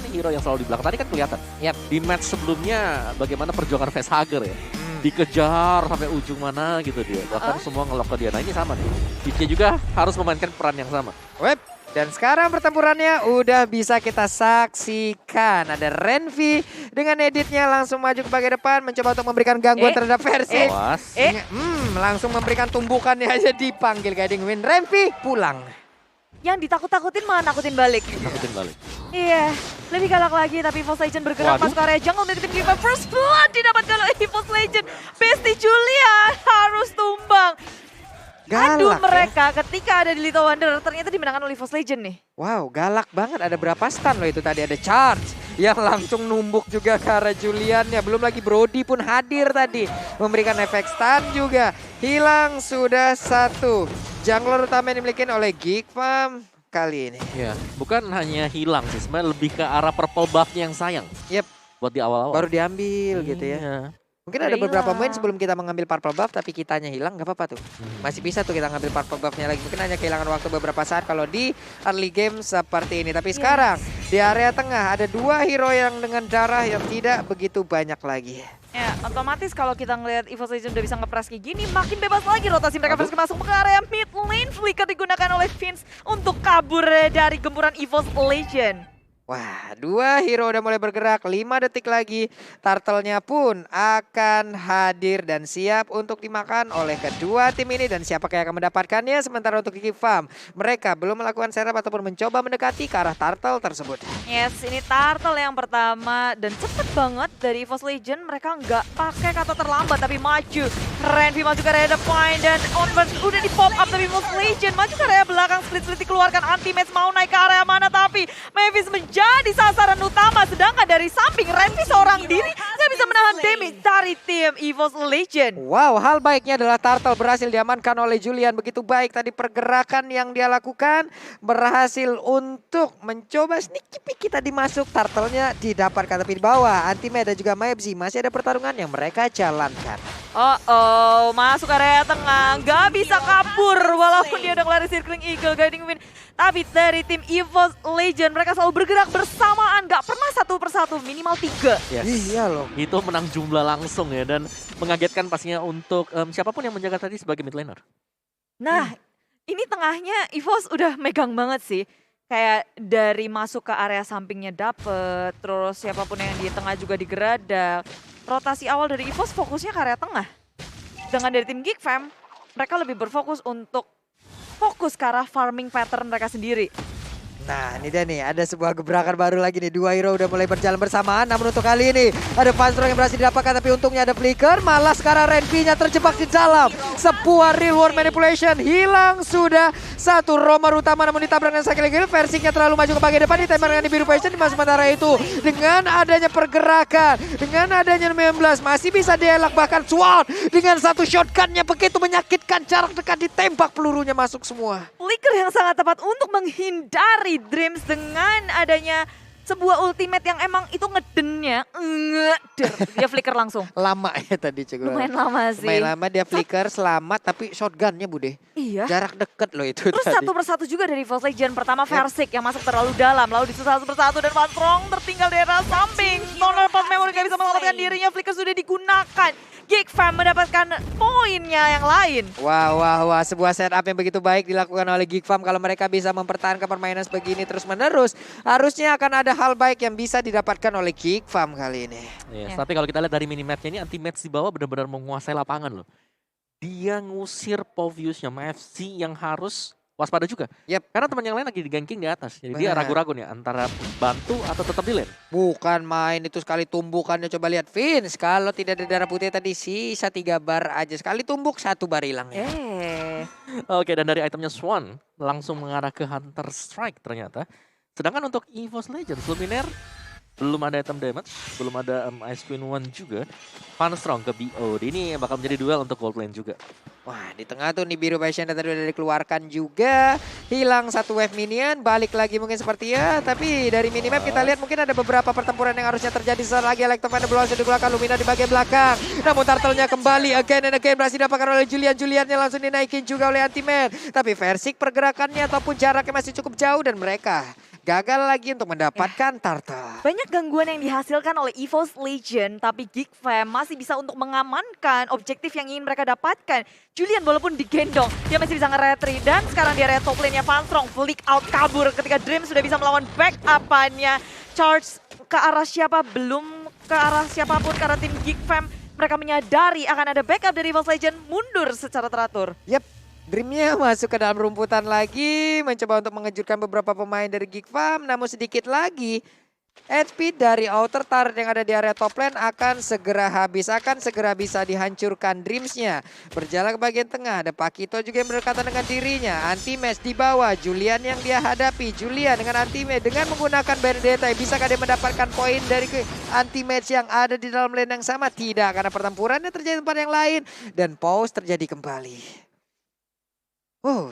kan hero yang selalu di belakang. Tadi kan kelihatan. Yap. Di match sebelumnya bagaimana perjuangan Facehugger ya. Dikejar sampai ujung mana gitu dia. Bahkan semua ngelok ke dia. Nah ini sama nih. Ditya juga harus memainkan peran yang sama. Web. Dan sekarang pertempurannya udah bisa kita saksikan. Ada Renvi dengan editnya langsung maju ke bagian depan. Mencoba untuk memberikan gangguan terhadap Versi. Awas. Langsung memberikan tumbukannya aja dipanggil Guiding Wind. Renvi pulang. Yang ditakut-takutin malah nakutin balik. Takutin balik. Iya, lebih galak lagi tapi EVOS Legend bergerak Waduh. masuk area jungle milik tim Giva. First blood didapatkan oleh EVOS Legend. Bestie Julian harus tumbang. Aduh, Galak ya. mereka ketika ada di Little Wonder ternyata dimenangkan oleh EVOS Legend nih. Wow, galak banget. Ada berapa stun loh itu tadi. Ada charge yang langsung numbuk juga ke arah Juliannya. Belum lagi Brody pun hadir tadi. Memberikan efek stun juga. Hilang sudah satu. Jungler utama yang dimiliki oleh Geek Farm kali ini. Ya, bukan hanya hilang sih. Sebenarnya lebih ke arah purple buff-nya yang sayang. Yep. Buat di awal-awal. Baru diambil gitu ya. Iya. Mungkin ada beberapa Hilang. main sebelum kita mengambil purple buff tapi kitanya hilang, gak apa-apa tuh. Masih bisa tuh kita ngambil purple buffnya lagi. Mungkin hanya kehilangan waktu beberapa saat kalau di early game seperti ini. Tapi sekarang di area tengah ada dua hero yang dengan darah yang tidak begitu banyak lagi. Ya, otomatis kalau kita ngelihat EVOS Legend udah bisa nge-press kayak gini, makin bebas lagi rotasi mereka Aduh. harus masuk ke area mid lane. Flicker digunakan oleh Vince untuk kabur dari gempuran EVOS Legend. Wah, dua hero udah mulai bergerak, 5 detik lagi. Turtle-nya pun akan hadir dan siap untuk dimakan oleh kedua tim ini. Dan siapakah yang akan mendapatkannya? Sementara untuk Geek Farm, mereka belum melakukan serap ataupun mencoba mendekati ke arah Turtle tersebut. Yes, ini Turtle yang pertama dan cepet banget dari EVOS Legend. Mereka nggak pakai kata terlambat tapi maju. Renvi maju ke area depan dan Onverse udah di pop up tapi EVOS Legend maju ke area belakang. Split-split dikeluarkan, anti-match mau naik ke area mana tapi Mavis menjadi sasaran utama. Sedangkan dari samping Renvi seorang diri nggak bisa menahan damage dari tim EVOS Legend. Wow, hal baiknya adalah Turtle berhasil diamankan oleh Julian. Begitu baik tadi pergerakan yang dia lakukan. Berhasil untuk mencoba sneaky peek tadi masuk. Turtle-nya didapatkan tapi di bawah. Anti-Med dan juga Mavzi masih ada pertarungan yang mereka jalankan. Masuk area tengah, nggak bisa kabur walaupun dia udah ngelari circling eagle guiding wind. Tapi dari tim EVOS Legend mereka selalu bergerak bersamaan, nggak pernah satu persatu, minimal 3. Yes. Iya loh. Itu menang jumlah langsung ya dan mengagetkan pastinya untuk siapapun yang menjaga tadi sebagai mid laner. Nah, ini tengahnya EVOS udah megang banget sih. Kayak dari masuk ke area sampingnya dapet, terus siapapun yang di tengah juga digeradak. Rotasi awal dari EVOS fokusnya ke area tengah. Dengan dari tim Geek Fam, mereka lebih berfokus untuk fokus ke arah farming pattern mereka sendiri. Nah, ini dia nih, ada sebuah gebrakan baru lagi nih. Dua hero udah mulai berjalan bersamaan, namun untuk kali ini ada Funstrong yang berhasil didapatkan, tapi untungnya ada Flicker. Malah sekarang Renvi-nya terjebak di dalam sebuah real world manipulation. Hilang sudah satu romer utama, namun ditabrak dengan Sakil Gil. Versinya terlalu maju ke bagian depan, ditembak dengan di biru passion. Di sementara itu, dengan adanya pergerakan, dengan adanya 19, masih bisa dielak. Bahkan Swan dengan satu shotgunnya begitu menyakitkan, jarak dekat ditembak, pelurunya masuk semua. Flicker yang sangat tepat untuk menghindari Dreams dengan adanya sebuah ultimate yang emang itu ngedennya dia flicker langsung. Lama ya tadi cukup. Lumayan lama sih. Lumayan lama dia flicker selamat tapi shotgunnya Bude. Iya. Jarak deket loh itu Terus tadi. satu persatu juga dari EVOS Legend. Pertama Versik yang masuk terlalu dalam. Lalu disusul satu persatu dan Funstrong tertinggal di arah samping. Stoner Pot Memory gak bisa menyelamatkan dirinya. Flicker sudah digunakan. Geek Fam mendapatkan poinnya yang lain. Wah. Sebuah setup yang begitu baik dilakukan oleh Geek Farm. Kalau mereka bisa mempertahankan permainan sebegini terus menerus. Harusnya akan ada hal baik yang bisa didapatkan oleh Geek Farm kali ini. Yes, Ya. tapi kalau kita lihat dari minimapnya ini anti-match di bawah benar-benar menguasai lapangan loh. Dia ngusir Poviusnya MFC yang harus waspada juga. Yep. Karena teman yang lain lagi diganking di atas. Jadi dia Benar. ragu-ragu nih antara bantu atau tetap di lane. Bukan main itu sekali tumbukannya, coba lihat Vince. Kalau tidak ada darah putih tadi sisa 3 bar aja. Sekali tumbuk 1 bar hilang ya. Oke, dan dari itemnya Swan langsung mengarah ke Hunter Strike ternyata. Sedangkan untuk EVOS Legends, Luminaire belum ada item damage, belum ada Ice Queen 1 juga. Funstrong ke BO. Ini bakal menjadi duel untuk gold lane juga. Wah, di tengah tuh nih biru passion tadi udah dikeluarkan juga. Hilang satu wave minion, balik lagi mungkin seperti ya. Tapi dari minimap kita lihat mungkin ada beberapa pertempuran yang harusnya terjadi. Setelah lagi Electro berhasil dikeluarkan, Lumina di bagian belakang. Namun Turtle-nya kembali again and again berhasil didapatkan oleh Julian. Juliannya langsung dinaikin juga oleh Anti-Man. Tapi Versik pergerakannya ataupun jaraknya masih cukup jauh dan mereka gagal lagi untuk mendapatkan turtle. Banyak gangguan yang dihasilkan oleh EVOS Legend, tapi Geek Fam masih bisa untuk mengamankan objektif yang ingin mereka dapatkan. Julian walaupun digendong, dia masih bisa nge-retry. Dan sekarang di area top lane-nya Fanstrong, flick out kabur ketika Dream sudah bisa melawan back-up-annya. Charge ke arah siapa? Belum ke arah siapapun karena tim Geek Fam. Mereka menyadari akan ada backup dari EVOS Legend, mundur secara teratur. Yep, Dreamnya masuk ke dalam rumputan lagi, mencoba untuk mengejutkan beberapa pemain dari Geek Fam, namun sedikit lagi HP dari outer turret yang ada di area top lane akan segera habis, akan segera bisa dihancurkan Dreamsnya. Berjalan ke bagian tengah, ada Pakito juga yang berdekatan dengan dirinya. Anti-match di bawah, Julian yang dia hadapi. Julian dengan anti-match, dengan menggunakan Benedetta, bisakah dia mendapatkan poin dari anti-match yang ada di dalam lane yang sama? Tidak, karena pertempurannya terjadi di tempat yang lain. Dan pause terjadi kembali.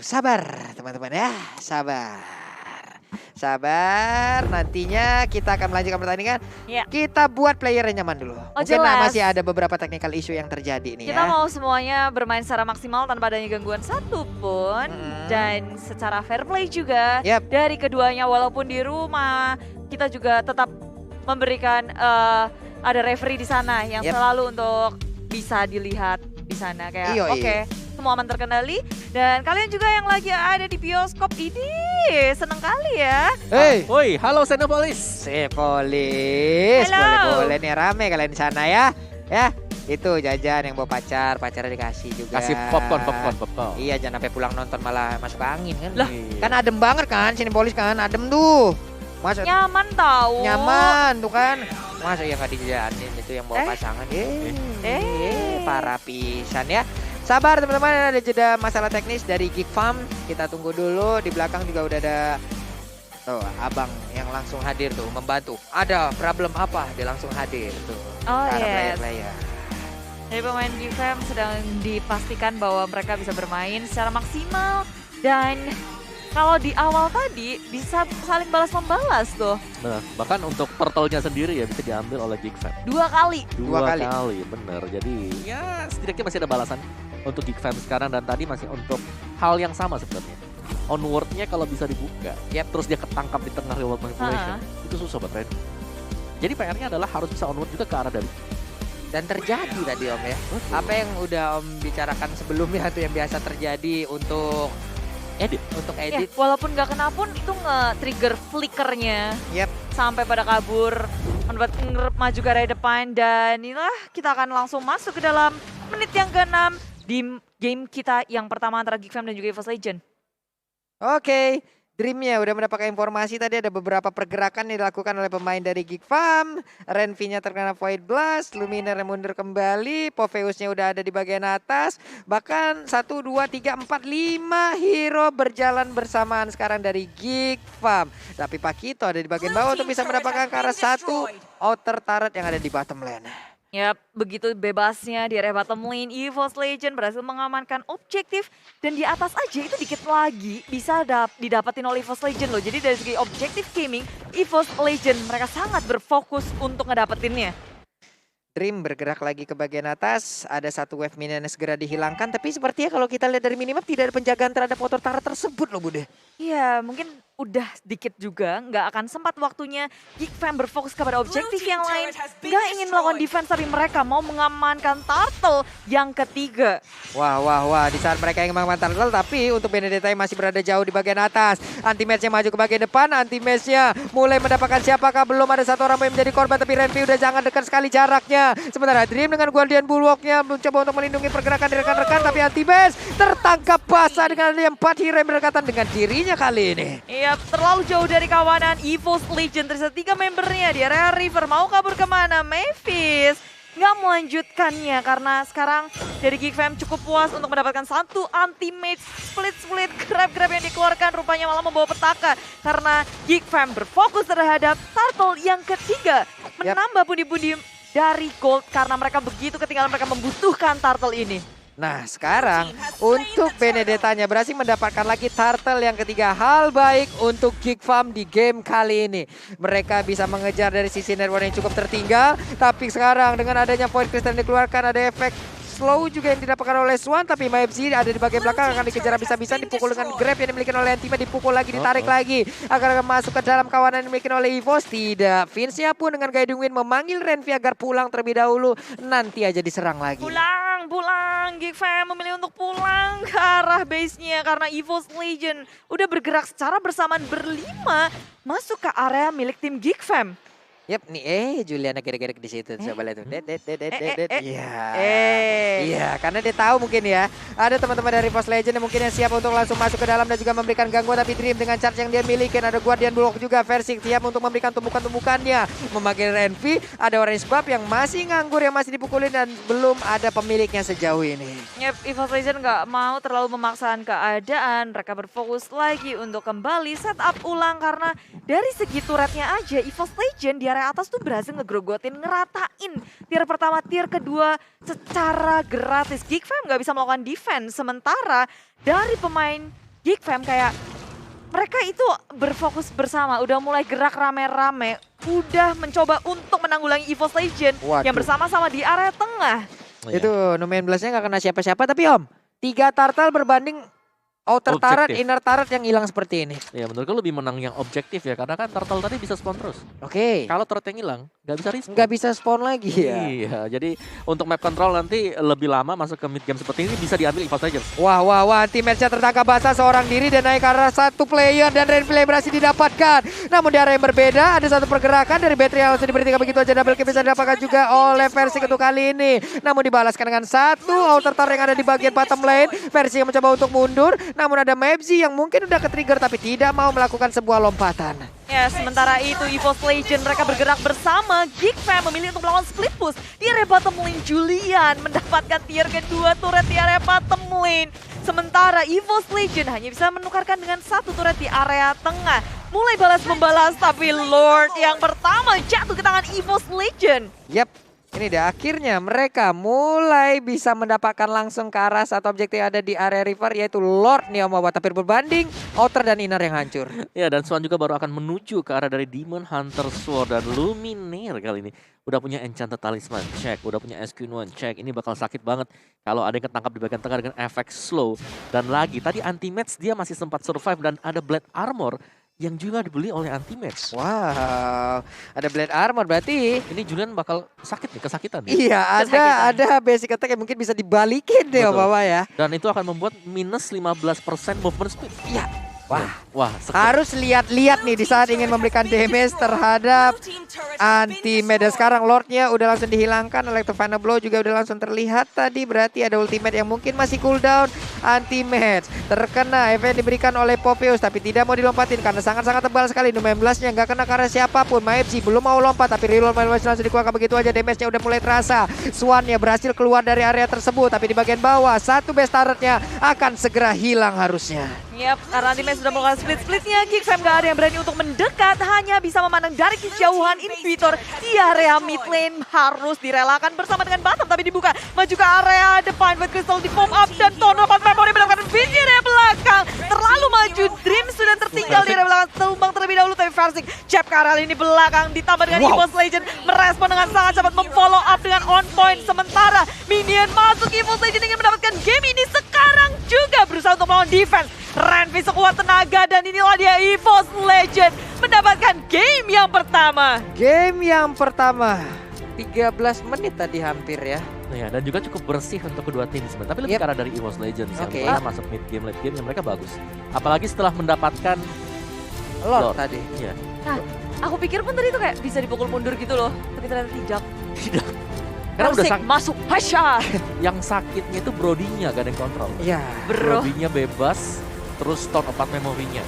Sabar teman-teman ya, sabar. Sabar, nantinya kita akan melanjutkan pertandingan. Ya. Kita buat playernya nyaman dulu. Mungkin jelas. masih ada beberapa technical issue yang terjadi nih Kita ya. mau semuanya bermain secara maksimal tanpa adanya gangguan satupun. Dan secara fair play juga Yep. dari keduanya walaupun di rumah. Kita juga tetap memberikan ada referee di sana yang Yep. selalu untuk bisa dilihat di sana. Kayak Iyo, oke, semua aman terkendali. Dan kalian juga yang lagi ada di bioskop ini seneng kali ya. Hey, Woi, halo Xenopolis. Sepolis, Halo. boleh-boleh nih rame kalian di sana ya. Ya, itu jajan yang bawa pacarnya dikasih juga. Kasih popcorn. Iya, jangan sampai pulang nonton malah masuk angin kan. Lah, Iya. Kan adem banget kan, Cinepolis kan, adem tuh. Masa nyaman tahu. nyaman tuh kan. Masa ya nggak dijajanin itu yang bawa pasangan. Para pisan ya. Sabar teman-teman, ada jeda masalah teknis dari Geek Fam. Kita tunggu dulu, di belakang juga udah ada tuh abang yang langsung hadir tuh membantu. Ada problem apa? Dia langsung hadir tuh. Oh, Para yes. player-player. Dari pemain GFM sedang dipastikan bahwa mereka bisa bermain secara maksimal. Dan kalau di awal tadi bisa saling balas-membalas tuh. Nah, bahkan untuk turtle-nya sendiri ya bisa diambil oleh Geek Fam. 2 kali. Dua kali. Bener. Jadi ya setidaknya masih ada balasan untuk Geek Fam sekarang, dan tadi masih untuk hal yang sama sebenarnya. Onward-nya kalau bisa dibuka, ya terus dia ketangkap di tengah real world manipulation, itu susah buat Red. Jadi PR-nya adalah harus bisa onward juga ke arah dari. Dan terjadi tadi Om ya. Apa yang udah Om bicarakan sebelumnya tuh yang biasa terjadi untuk Edit. Ya, edit. walaupun gak kena pun itu nge-trigger flickernya. Yep. Sampai pada kabur. Membuat maju ke area depan. Dan inilah kita akan langsung masuk ke dalam menit yang ke-6 di game kita yang pertama antara Geek Fam dan juga EVOS Legend. Oke, Dreamnya udah mendapatkan informasi tadi ada beberapa pergerakan yang dilakukan oleh pemain dari Geek Fam. Renvi-nya terkena Void Blast, Luminer yang mundur kembali, Popheus-nya udah ada di bagian atas. Bahkan 1, 2, 3, 4, 5 hero berjalan bersamaan sekarang dari Geek Fam. Tapi Pakito ada di bagian bawah untuk bisa mendapatkan ke arah 1 outer turret yang ada di bottom lane. Ya, begitu bebasnya di area bottom lane, EVOS Legend berhasil mengamankan objektif. Dan di atas aja itu dikit lagi bisa didapatin oleh EVOS Legend loh. Jadi dari segi objektif gaming, EVOS Legend mereka sangat berfokus untuk ngedapetinnya. Dream bergerak lagi ke bagian atas, ada 1 wave minion yang segera dihilangkan. Tapi sepertinya kalau kita lihat dari minimap tidak ada penjagaan terhadap outer turret tersebut loh Bude. Iya, mungkin udah dikit juga, nggak akan sempat waktunya Geek Fam berfokus kepada objektif yang lain. Nggak ingin melakukan defense, tapi mereka mau mengamankan turtle yang ketiga. Wah, di saat mereka yang mengamankan turtle, tapi untuk Benedetta yang masih berada jauh di bagian atas. Anti-match-nya maju ke bagian depan, anti-match-nya mulai mendapatkan siapakah, belum ada 1 orang yang menjadi korban, tapi Renvi udah jangan dekat sekali jaraknya. Sementara Dream dengan Guardian Bulwark-nya mencoba untuk melindungi pergerakan dari rekan-rekan, tapi anti-match tertangkap basah dengan 4 hero yang berdekatan dengan dirinya kali ini. Iya, terlalu jauh dari kawanan EVOS Legend. Tersisa 3 membernya di area River. Mau kabur kemana? Mavis nggak melanjutkannya karena sekarang dari Geek Fam cukup puas untuk mendapatkan 1 anti-mage. Split grab yang dikeluarkan rupanya malah membawa petaka. Karena Geek Fam berfokus terhadap turtle yang ketiga. Menambah pundi-pundi dari gold karena mereka begitu ketinggalan, mereka membutuhkan turtle ini. Nah sekarang untuk Benedettanya berhasil mendapatkan lagi turtle yang ketiga. Hal baik untuk Geek Fam di game kali ini. Mereka bisa mengejar dari sisi network yang cukup tertinggal. Tapi sekarang dengan adanya Void Crystal yang dikeluarkan ada efek slow juga yang didapatkan oleh Swan, tapi MFZ ada di bagian belakang akan dikejar habis-habisan, dipukul dengan grab yang dimiliki oleh Antima, dipukul lagi, ditarik lagi akan masuk ke dalam kawanan yang dimiliki oleh EVOS. Tidak, Vince-nya pun dengan Guiding Wind memanggil Renvi agar pulang terlebih dahulu, nanti aja diserang lagi. Pulang, Geek Fam memilih untuk pulang ke arah base-nya karena EVOS Legend udah bergerak secara bersamaan berlima masuk ke area milik tim Geek Fam. Yap, nih Juliana gerak-gerak di situ. Coba lihat tuh. Iya. Iya, karena dia tahu mungkin ya. Ada teman-teman dari EVOS Legend yang mungkin yang siap untuk langsung masuk ke dalam dan juga memberikan gangguan, tapi Dream dengan charge yang dia miliki. Ada Guardian Block juga, Versing siap untuk memberikan tumbukan-tumbukannya. Memanggil Renvi, ada Orange Buff yang masih nganggur, yang masih dipukulin dan belum ada pemiliknya sejauh ini. Yep, EVOS Legend nggak mau terlalu memaksakan keadaan. Mereka berfokus lagi untuk kembali setup ulang karena dari segi turretnya aja EVOS Legend di area atas tuh berhasil ngegrogotin, ngeratain tier pertama, tier kedua secara gratis. Geek Fam nggak bisa melakukan defense, sementara dari pemain Geek Fam kayak mereka itu berfokus bersama, udah mulai gerak rame-rame, udah mencoba untuk menanggulangi EVOS Legend yang bersama-sama di area tengah. Itu Numen Blast-nya nggak kena siapa-siapa, tapi Om, 3 turtle berbanding outer turret, inner turret yang hilang seperti ini. Ya menurutku lebih menang yang objektif ya, karena kan turtle tadi bisa spawn terus. Oke. Kalau turret yang hilang, nggak bisa respawn. Nggak bisa spawn lagi ya. Iya, jadi untuk map control nanti lebih lama masuk ke mid game seperti ini bisa diambil EVOS Legends. Wah, teammatch-nya tertangkap basah seorang diri dan naik ke arah satu player dan Renvi berhasil didapatkan. Namun di area yang berbeda ada satu pergerakan dari battery yang langsung diberhentikan begitu aja, double kill bisa didapatkan juga oleh Versing untuk kali ini. Namun dibalaskan dengan satu outer turret yang ada di bagian bottom lane. Versing yang mencoba untuk mundur, namun ada Mebzi yang mungkin udah ke-trigger tapi tidak mau melakukan sebuah lompatan. Ya, sementara itu EVOS Legend mereka bergerak bersama. Geek Fam memilih untuk melakukan split push di area bottom lane. Julian mendapatkan tier kedua turret di area bottom lane. Sementara EVOS Legend hanya bisa menukarkan dengan satu turret di area tengah. Mulai balas-membalas tapi Lord yang pertama jatuh ke tangan EVOS Legend. Yap. Ini deh akhirnya mereka mulai bisa mendapatkan langsung ke arah satu objektif yang ada di area river, yaitu Lord nih Om Wawa. Tapi berbanding outer dan inner yang hancur. Ya, dan Swan juga baru akan menuju ke arah dari Demon Hunter Sword dan Luminaire kali ini. Udah punya Enchanted Talisman, check. Udah punya SQ1, check. Ini bakal sakit banget kalau ada yang ketangkap di bagian tengah dengan efek slow. Dan lagi, tadi anti-match dia masih sempat survive dan ada Blade Armor yang juga dibeli oleh anti-match. Wow, ada Blade Armor berarti. Ini Julian bakal sakit nih, kesakitan nih. Iya, ada basic attack yang mungkin bisa dibalikin deh Om Wawa ya. Dan itu akan membuat minus 15% movement speed. Iya. Wah, harus lihat-lihat nih di saat ingin memberikan damage terhadap anti-match. Sekarang Lordnya udah langsung dihilangkan, Electro-Final Blow juga udah langsung terlihat tadi. Berarti ada ultimate yang mungkin masih cooldown. Anti-match terkena event diberikan oleh Popeyus tapi tidak mau dilompatin karena sangat-sangat tebal sekali. Numen Blast-nya nggak kena karena siapapun. Maepsi belum mau lompat tapi reroll langsung dikeluarkan begitu aja. Damage-nya udah mulai terasa. Swan-nya berhasil keluar dari area tersebut tapi di bagian bawah satu base turret-nya akan segera hilang harusnya. Yap, karena anti-match sudah melakukan split-splitnya. Geek Fam gak ada yang berani untuk mendekat, hanya bisa memandang dari kejauhan. Inhibitor di area mid lane harus direlakan bersama dengan Batam, tapi dibuka maju ke area depan. White Crystal di pop up dan Tono 4 memori mendapatkan vision di area belakang. Terlalu maju, Dream sudah tertinggal di area belakang. Tumbang terlebih dahulu tapi Versing jab ke area ini belakang ditambah dengan EVOS Legend merespon dengan sangat cepat, memfollow up dengan on point. Sementara minion masuk, EVOS Legend ingin mendapatkan game ini sekarang juga berusaha untuk melawan defense. Renvi sekuat tenaga dan inilah dia EVOS Legend mendapatkan game yang pertama. Game yang pertama 13 menit tadi hampir ya. Ya, dan juga cukup bersih untuk kedua tim sebenarnya. Tapi lebih karena dari EVOS Legends yang mana masuk mid game, late game yang mereka bagus. Apalagi setelah mendapatkan Lord tadi. Iya. Nah, aku pikir pun tadi itu kayak bisa dipukul mundur gitu loh. Tapi ternyata tidak. Tidak. Karena udah masuk, Hasha. Yang sakitnya itu Brody-nya gak ada yang kontrol. Iya. Brody-nya bebas, terus stone 4 memorinya.